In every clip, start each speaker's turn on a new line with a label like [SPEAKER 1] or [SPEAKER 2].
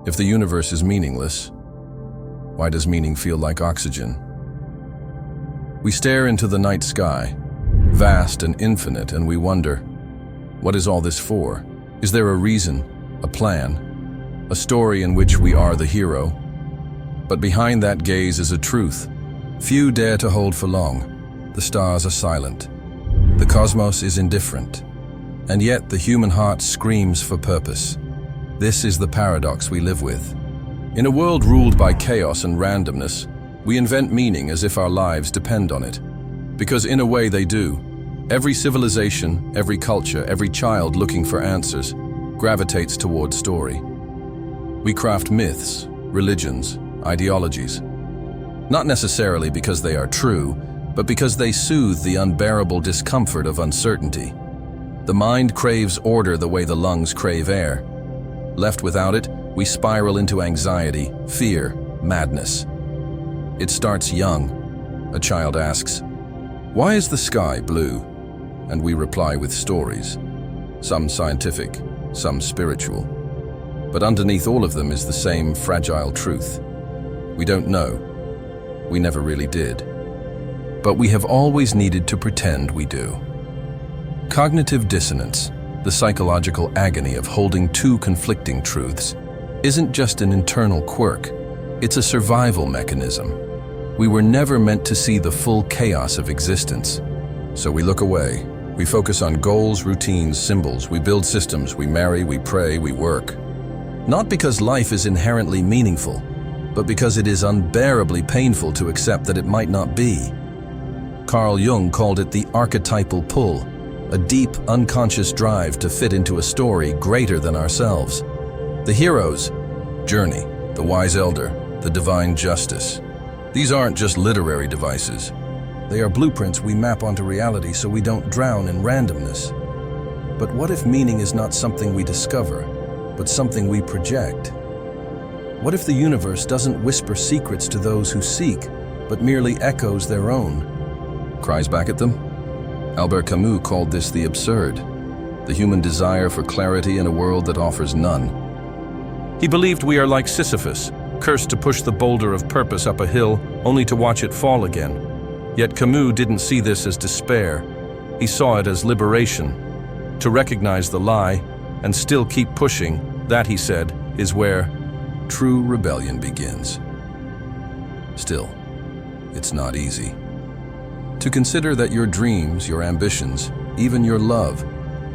[SPEAKER 1] If the universe is meaningless, why does meaning feel like oxygen? We stare into the night sky, vast and infinite, and we wonder, what is all this for? Is there a reason, a plan, a story in which we are the hero? But behind that gaze is a truth few dare to hold for long. The stars are silent. The cosmos is indifferent. And yet the human heart screams for purpose. This is the paradox we live with. In a world ruled by chaos and randomness, we invent meaning as if our lives depend on it. Because in a way they do. Every civilization, every culture, every child looking for answers gravitates toward story. We craft myths, religions, ideologies. Not necessarily because they are true, but because they soothe the unbearable discomfort of uncertainty. The mind craves order the way the lungs crave air. Left without it, we spiral into anxiety, fear, madness. It starts young. A child asks, "Why is the sky blue?" And we reply with stories. Some scientific, some spiritual. But underneath all of them is the same fragile truth. We don't know. We never really did. But we have always needed to pretend we do. Cognitive dissonance, the psychological agony of holding two conflicting truths, isn't just an internal quirk. It's a survival mechanism. We were never meant to see the full chaos of existence. So we look away. We focus on goals, routines, symbols. We build systems. We marry, we pray, we work. Not because life is inherently meaningful, but because it is unbearably painful to accept that it might not be. Carl Jung called it the archetypal pull, a deep, unconscious drive to fit into a story greater than ourselves. The hero's journey, the wise elder, the divine justice. These aren't just literary devices. They are blueprints we map onto reality so we don't drown in randomness. But what if meaning is not something we discover, but something we project? What if the universe doesn't whisper secrets to those who seek, but merely echoes their own? Cries back at them? Albert Camus called this the absurd, the human desire for clarity in a world that offers none. He believed we are like Sisyphus, cursed to push the boulder of purpose up a hill, only to watch it fall again. Yet Camus didn't see this as despair. He saw it as liberation. To recognize the lie and still keep pushing, that, he said, is where true rebellion begins. Still, it's not easy. To consider that your dreams, your ambitions, even your love,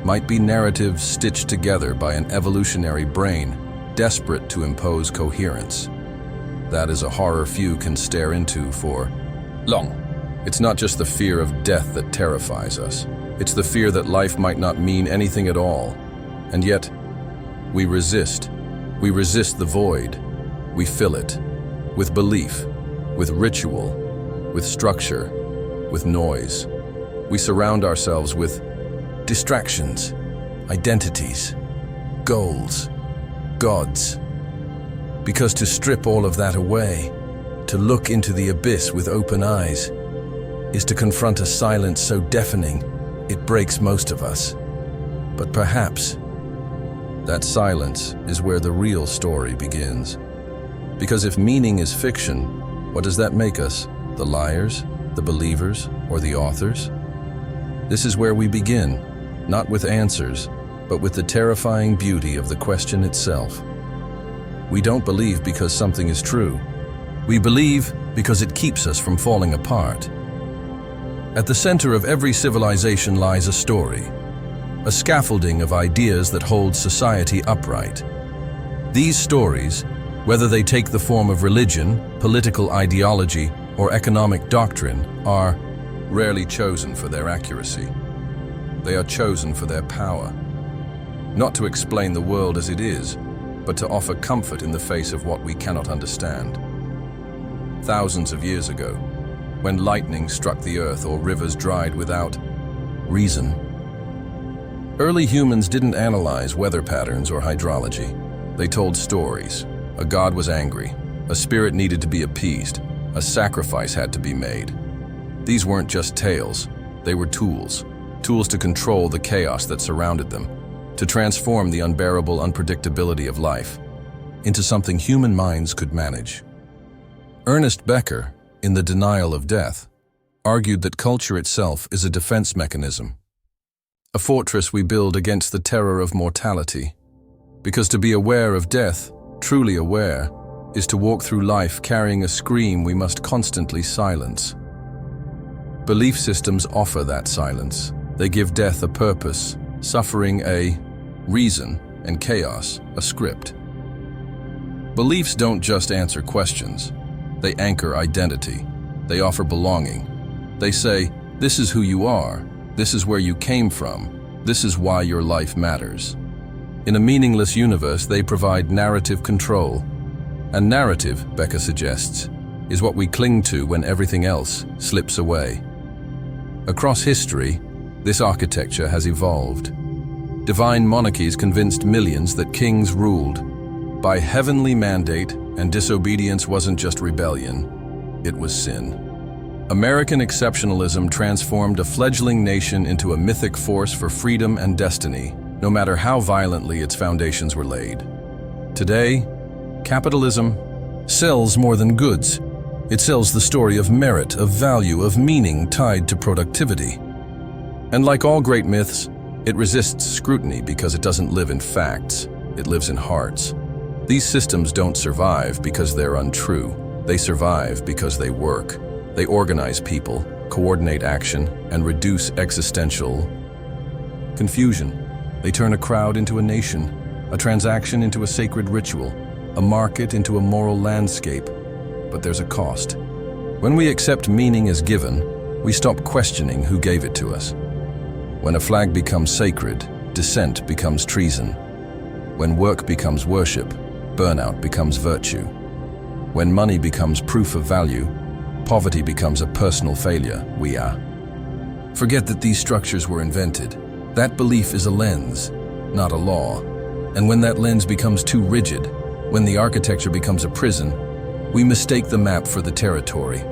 [SPEAKER 1] might be narratives stitched together by an evolutionary brain, desperate to impose coherence. That is a horror few can stare into for long. It's not just the fear of death that terrifies us. It's the fear that life might not mean anything at all. And yet, we resist. We resist the void. We fill it with belief, with ritual, with structure, with noise. We surround ourselves with distractions, identities, goals, gods. Because to strip all of that away, to look into the abyss with open eyes, is to confront a silence so deafening it breaks most of us. But perhaps that silence is where the real story begins. Because if meaning is fiction, what does that make us? The liars, the believers, or the authors? This is where we begin, not with answers, but with the terrifying beauty of the question itself. We don't believe because something is true. We believe because it keeps us from falling apart. At the center of every civilization lies a story, a scaffolding of ideas that hold society upright. These stories, whether they take the form of religion, political ideology, or economic doctrine, are rarely chosen for their accuracy. They are chosen for their power. Not to explain the world as it is, but to offer comfort in the face of what we cannot understand. Thousands of years ago, when lightning struck the earth or rivers dried without reason, early humans didn't analyze weather patterns or hydrology. They told stories. A god was angry. A spirit needed to be appeased. A sacrifice had to be made. These weren't just tales. They were tools. Tools to control the chaos that surrounded them, to transform the unbearable unpredictability of life. into something human minds could manage. Ernest Becker, in The Denial of Death, argued that culture itself is a defense mechanism, a fortress we build against the terror of mortality, because to be aware of death, truly aware, is to walk through life carrying a scream we must constantly silence. Belief systems offer that silence. They give death a purpose, suffering a reason, and chaos a script. Beliefs don't just answer questions. They anchor identity. They offer belonging. They say, this is who you are. This is where you came from. This is why your life matters. In a meaningless universe, they provide narrative control. And narrative, Becker suggests, is what we cling to when everything else slips away. Across history, this architecture has evolved. Divine monarchies convinced millions that kings ruled by heavenly mandate, and disobedience wasn't just rebellion, it was sin. American exceptionalism transformed a fledgling nation into a mythic force for freedom and destiny, no matter how violently its foundations were laid. Today, capitalism sells more than goods. It sells the story of merit, of value, of meaning tied to productivity. And like all great myths, it resists scrutiny because it doesn't live in facts, it lives in hearts. These systems don't survive because they're untrue. They survive because they work. They organize people, coordinate action, and reduce existential confusion. They turn a crowd into a nation, a transaction into a sacred ritual, a market into a moral landscape. But there's a cost. When we accept meaning as given, we stop questioning who gave it to us. When a flag becomes sacred, dissent becomes treason. When work becomes worship, burnout becomes virtue. When money becomes proof of value, poverty becomes a personal failure. Forget that these structures were invented. That belief is a lens, not a law. And when that lens becomes too rigid, when the architecture becomes a prison, we mistake the map for the territory.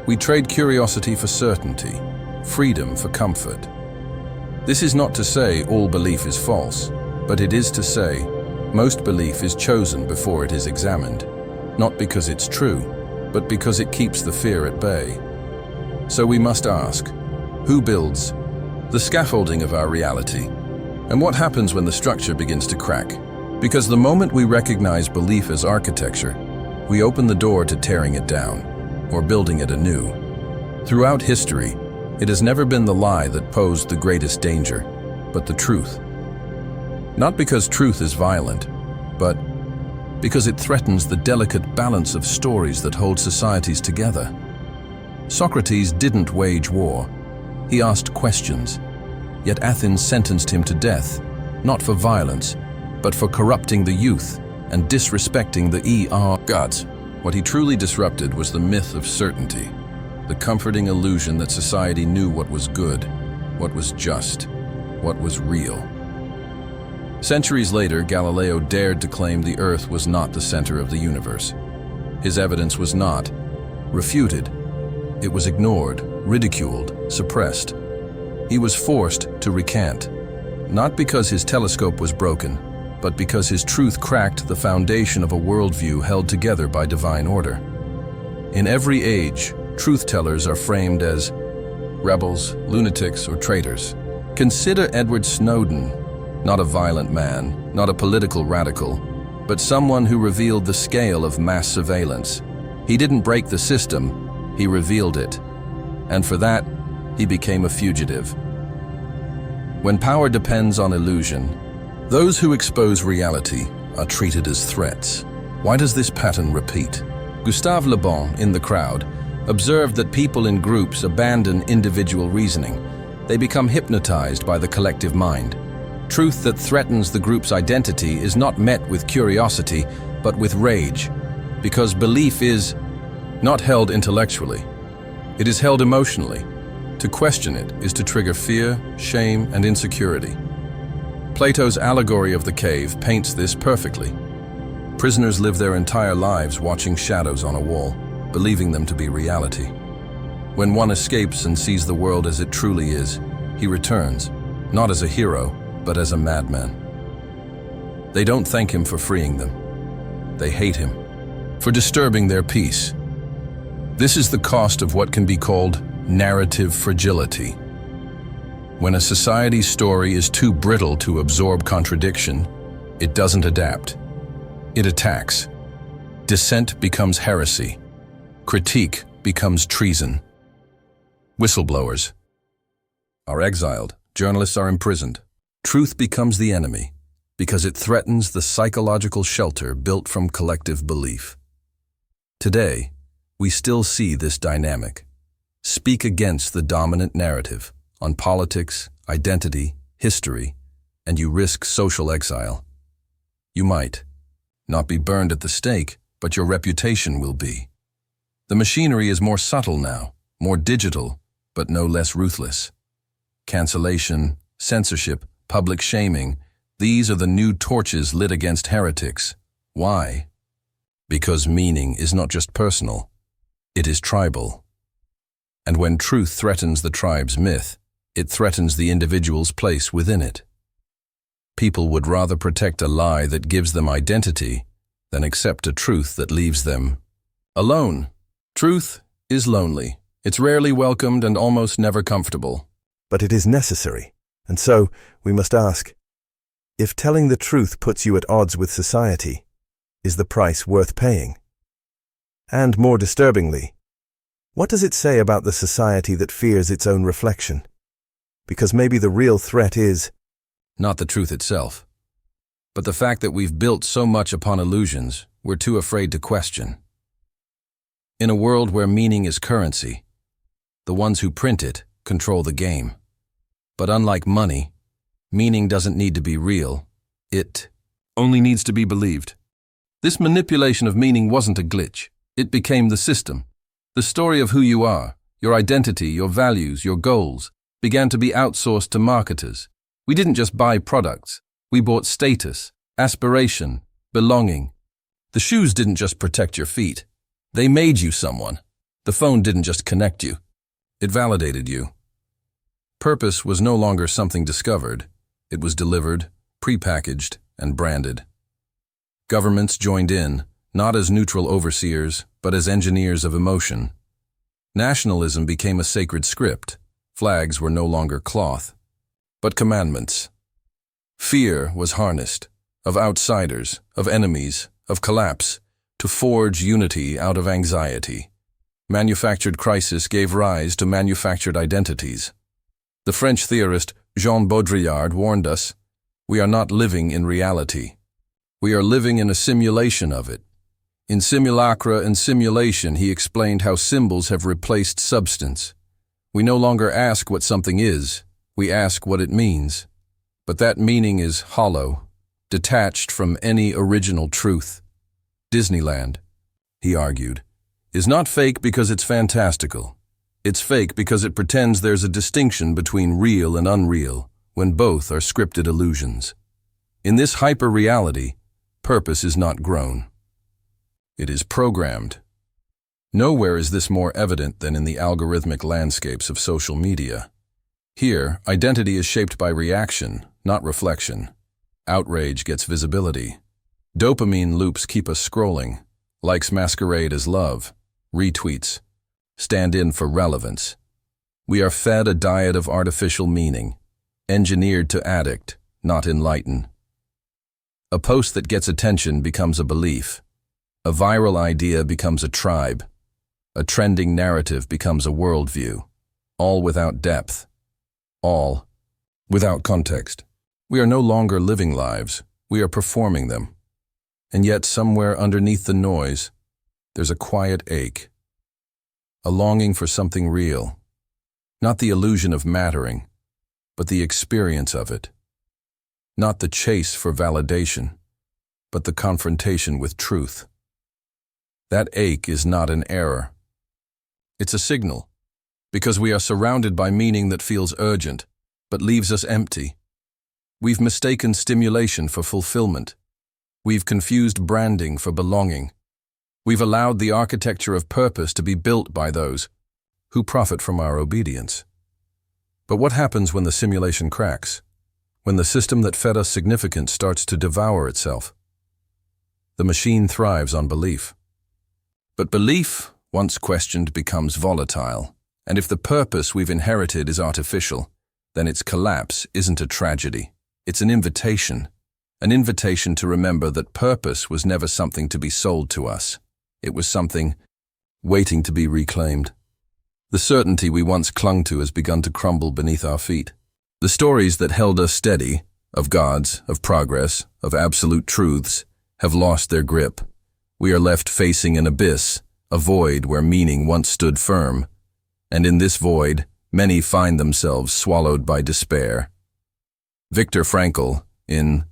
[SPEAKER 1] We trade curiosity for certainty, freedom for comfort. This is not to say all belief is false, but it is to say most belief is chosen before it is examined, not because it's true, but because it keeps the fear at bay. So we must ask, who builds the scaffolding of our reality? And what happens when the structure begins to crack? Because the moment we recognize belief as architecture, we open the door to tearing it down, or building it anew. Throughout history, it has never been the lie that posed the greatest danger, but the truth. Not because truth is violent, but because it threatens the delicate balance of stories that hold societies together. Socrates didn't wage war. He asked questions. Yet Athens sentenced him to death, not for violence, but for corrupting the youth and disrespecting the gods. What he truly disrupted was the myth of certainty, the comforting illusion that society knew what was good, what was just, what was real. Centuries later, Galileo dared to claim the Earth was not the center of the universe. His evidence was not refuted. It was ignored, ridiculed, suppressed. He was forced to recant, not because his telescope was broken, but because his truth cracked the foundation of a worldview held together by divine order. In every age, truth-tellers are framed as rebels, lunatics, or traitors. Consider Edward Snowden, not a violent man, not a political radical, but someone who revealed the scale of mass surveillance. He didn't break the system, he revealed it. And for that, he became a fugitive. When power depends on illusion, those who expose reality are treated as threats. Why does this pattern repeat? Gustave Le Bon, in The Crowd, observed that people in groups abandon individual reasoning. They become hypnotized by the collective mind. Truth that threatens the group's identity is not met with curiosity, but with rage, because belief is not held intellectually. It is held emotionally. To question it is to trigger fear, shame, and insecurity. Plato's allegory of the cave paints this perfectly. Prisoners live their entire lives watching shadows on a wall, believing them to be reality. When one escapes and sees the world as it truly is, he returns, not as a hero, but as a madman. They don't thank him for freeing them. They hate him for disturbing their peace. This is the cost of what can be called narrative fragility. When a society's story is too brittle to absorb contradiction, it doesn't adapt. It attacks. Dissent becomes heresy. Critique becomes treason. Whistleblowers are exiled. Journalists are imprisoned. Truth becomes the enemy because it threatens the psychological shelter built from collective belief. Today, we still see this dynamic. Speak against the dominant narrative on politics, identity, history, and you risk social exile. You might not be burned at the stake, but your reputation will be. The machinery is more subtle now, more digital, but no less ruthless. Cancellation, censorship, public shaming, these are the new torches lit against heretics. Why? Because meaning is not just personal, it is tribal. And when truth threatens the tribe's myth, it threatens the individual's place within it. People would rather protect a lie that gives them identity than accept a truth that leaves them alone. Truth is lonely. It's rarely welcomed and almost never comfortable.
[SPEAKER 2] But it is necessary. And so, we must ask, if telling the truth puts you at odds with society, is the price worth paying? And more disturbingly, what does it say about the society that fears its own reflection? Because maybe the real threat is
[SPEAKER 1] not the truth itself, but the fact that we've built so much upon illusions we're too afraid to question. In a world where meaning is currency, the ones who print it control the game. But unlike money, meaning doesn't need to be real. It only needs to be believed. This manipulation of meaning wasn't a glitch. It became the system. The story of who you are, your identity, your values, your goals, began to be outsourced to marketers. We didn't just buy products. We bought status, aspiration, belonging. The shoes didn't just protect your feet. They made you someone. The phone didn't just connect you. It validated you. Purpose was no longer something discovered. It was delivered, prepackaged, and branded. Governments joined in, not as neutral overseers, but as engineers of emotion. Nationalism became a sacred script. Flags were no longer cloth, but commandments. Fear was harnessed, of outsiders, of enemies, of collapse, to forge unity out of anxiety. Manufactured crisis gave rise to manufactured identities. The French theorist Jean Baudrillard warned us, we are not living in reality. We are living in a simulation of it. In Simulacra and Simulation, he explained how symbols have replaced substance. We no longer ask what something is, we ask what it means. But that meaning is hollow, detached from any original truth. Disneyland, he argued, is not fake because it's fantastical. It's fake because it pretends there's a distinction between real and unreal, when both are scripted illusions. In this hyper-reality, purpose is not grown. It is programmed. Nowhere is this more evident than in the algorithmic landscapes of social media. Here, identity is shaped by reaction, not reflection. Outrage gets visibility. Dopamine loops keep us scrolling. Likes masquerade as love. Retweets stand in for relevance. We are fed a diet of artificial meaning, engineered to addict, not enlighten. A post that gets attention becomes a belief. A viral idea becomes a tribe. A trending narrative becomes a worldview. All without depth. All without context. We are no longer living lives, we are performing them. And yet somewhere underneath the noise, there's a quiet ache. A longing for something real. Not the illusion of mattering, but the experience of it. Not the chase for validation, but the confrontation with truth. That ache is not an error. It's a signal, because we are surrounded by meaning that feels urgent, but leaves us empty. We've mistaken stimulation for fulfillment. We've confused branding for belonging. We've allowed the architecture of purpose to be built by those who profit from our obedience. But what happens when the simulation cracks? When the system that fed us significance starts to devour itself? The machine thrives on belief. But belief, once questioned, becomes volatile. And if the purpose we've inherited is artificial, then its collapse isn't a tragedy. It's an invitation to remember that purpose was never something to be sold to us. It was something waiting to be reclaimed. The certainty we once clung to has begun to crumble beneath our feet. The stories that held us steady, of gods, of progress, of absolute truths, have lost their grip. We are left facing an abyss, a void where meaning once stood firm. And in this void, many find themselves swallowed by despair. Viktor Frankl, in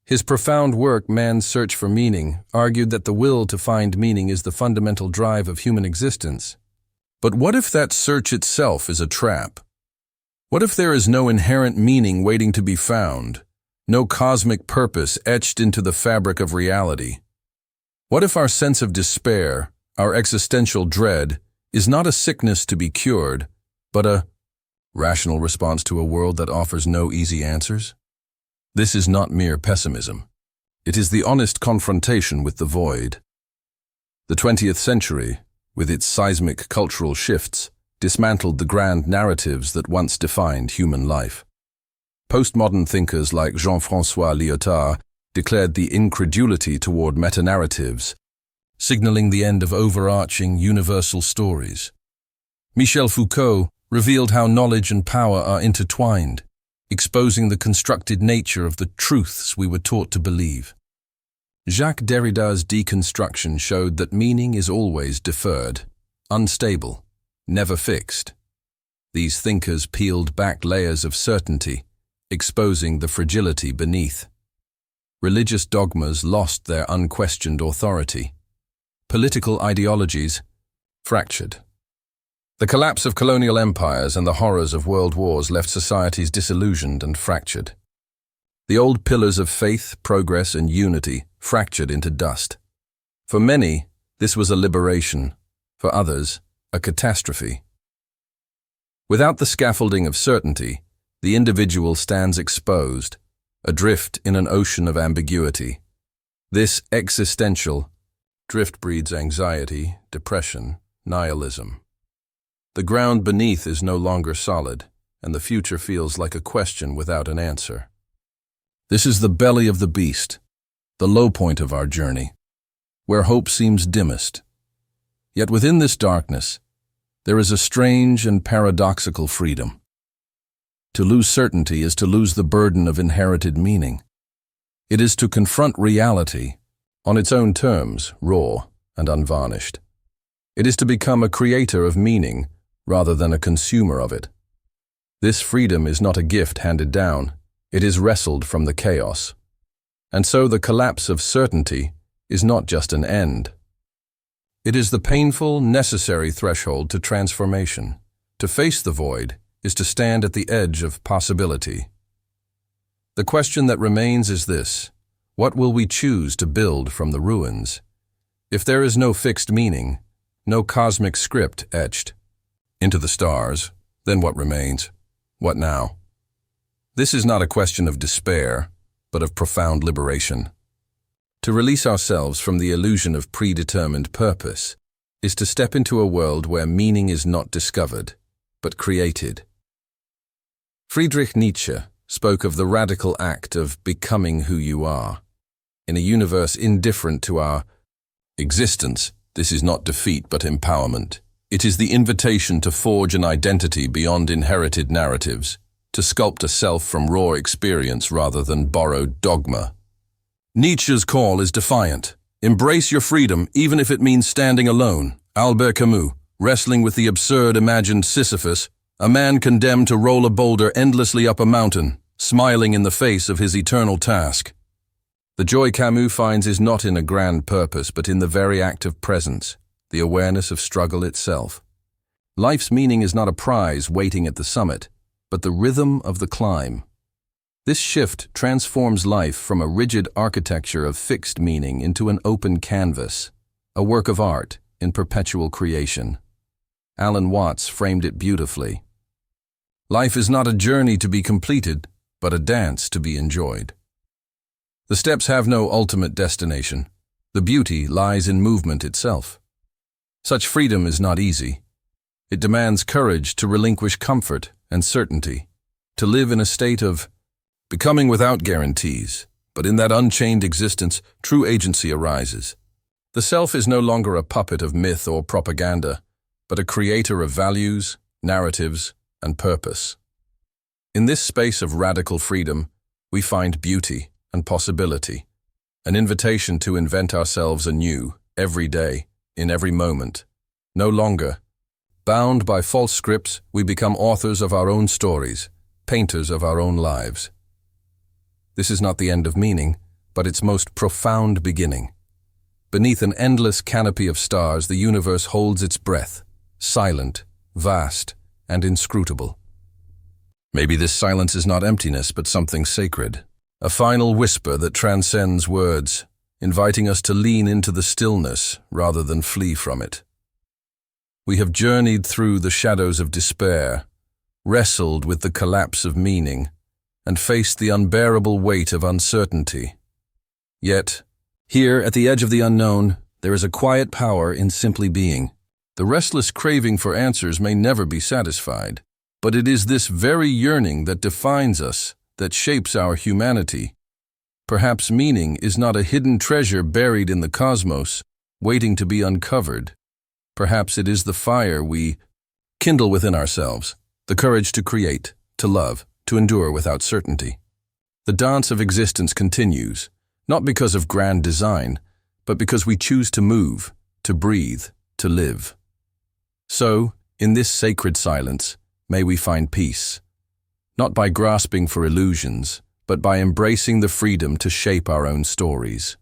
[SPEAKER 1] his profound work, Man's Search for Meaning, argued that the will to find meaning is the fundamental drive of human existence. But what if that search itself is a trap? What if there is no inherent meaning waiting to be found, no cosmic purpose etched into the fabric of reality? What if our sense of despair, our existential dread, is not a sickness to be cured, but a rational response to a world that offers no easy answers? This is not mere pessimism. It is the honest confrontation with the void. The 20th century, with its seismic cultural shifts, dismantled the grand narratives that once defined human life. Postmodern thinkers like Jean-François Lyotard declared the incredulity toward meta-narratives, signaling the end of overarching universal stories. Michel Foucault revealed how knowledge and power are intertwined, exposing the constructed nature of the truths we were taught to believe. Jacques Derrida's deconstruction showed that meaning is always deferred, unstable, never fixed. These thinkers peeled back layers of certainty, exposing the fragility beneath. Religious dogmas lost their unquestioned authority. Political ideologies fractured. The collapse of colonial empires and the horrors of world wars left societies disillusioned and fractured. The old pillars of faith, progress, and unity fractured into dust. For many, this was a liberation. For others, a catastrophe. Without the scaffolding of certainty, the individual stands exposed, adrift in an ocean of ambiguity. This existential drift breeds anxiety, depression, nihilism. The ground beneath is no longer solid, and the future feels like a question without an answer. This is the belly of the beast, the low point of our journey, where hope seems dimmest. Yet within this darkness, there is a strange and paradoxical freedom. To lose certainty is to lose the burden of inherited meaning. It is to confront reality on its own terms, raw and unvarnished. It is to become a creator of meaning rather than a consumer of it. This freedom is not a gift handed down. It is wrestled from the chaos. And so the collapse of certainty is not just an end. It is the painful, necessary threshold to transformation. To face the void is to stand at the edge of possibility. The question that remains is this: what will we choose to build from the ruins? If there is no fixed meaning, no cosmic script etched into the stars, then what remains? What now? This is not a question of despair, but of profound liberation. To release ourselves from the illusion of predetermined purpose is to step into a world where meaning is not discovered, but created. Friedrich Nietzsche spoke of the radical act of becoming who you are. In a universe indifferent to our existence, this is not defeat but empowerment. It is the invitation to forge an identity beyond inherited narratives, to sculpt a self from raw experience rather than borrowed dogma. Nietzsche's call is defiant. Embrace your freedom, even if it means standing alone. Albert Camus, wrestling with the absurd imagined Sisyphus, a man condemned to roll a boulder endlessly up a mountain, smiling in the face of his eternal task. The joy Camus finds is not in a grand purpose, but in the very act of presence, the awareness of struggle itself. Life's meaning is not a prize waiting at the summit, but the rhythm of the climb. This shift transforms life from a rigid architecture of fixed meaning into an open canvas, a work of art in perpetual creation. Alan Watts framed it beautifully. Life is not a journey to be completed, but a dance to be enjoyed. The steps have no ultimate destination. The beauty lies in movement itself. Such freedom is not easy. It demands courage to relinquish comfort and certainty, to live in a state of becoming without guarantees, but in that unchained existence, true agency arises. The self is no longer a puppet of myth or propaganda, but a creator of values, narratives, and purpose. In this space of radical freedom, we find beauty and possibility, an invitation to invent ourselves anew, every day, in every moment. No longer bound by false scripts, we become authors of our own stories, painters of our own lives. This is not the end of meaning, but its most profound beginning. Beneath an endless canopy of stars, the universe holds its breath, silent, vast, and inscrutable. Maybe this silence is not emptiness, but something sacred, a final whisper that transcends words, inviting us to lean into the stillness rather than flee from it. We have journeyed through the shadows of despair, wrestled with the collapse of meaning, and faced the unbearable weight of uncertainty. Yet, here at the edge of the unknown, there is a quiet power in simply being. The restless craving for answers may never be satisfied, but it is this very yearning that defines us, that shapes our humanity. Perhaps meaning is not a hidden treasure buried in the cosmos, waiting to be uncovered. Perhaps it is the fire we kindle within ourselves, the courage to create, to love, to endure without certainty. The dance of existence continues, not because of grand design, but because we choose to move, to breathe, to live. So, in this sacred silence, may we find peace, not by grasping for illusions, but by embracing the freedom to shape our own stories.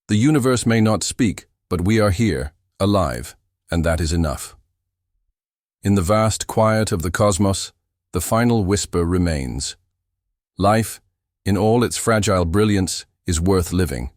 [SPEAKER 1] The universe may not speak, but we are here, alive, and that is enough. In the vast quiet of the cosmos, the final whisper remains. Life, in all its fragile brilliance, is worth living.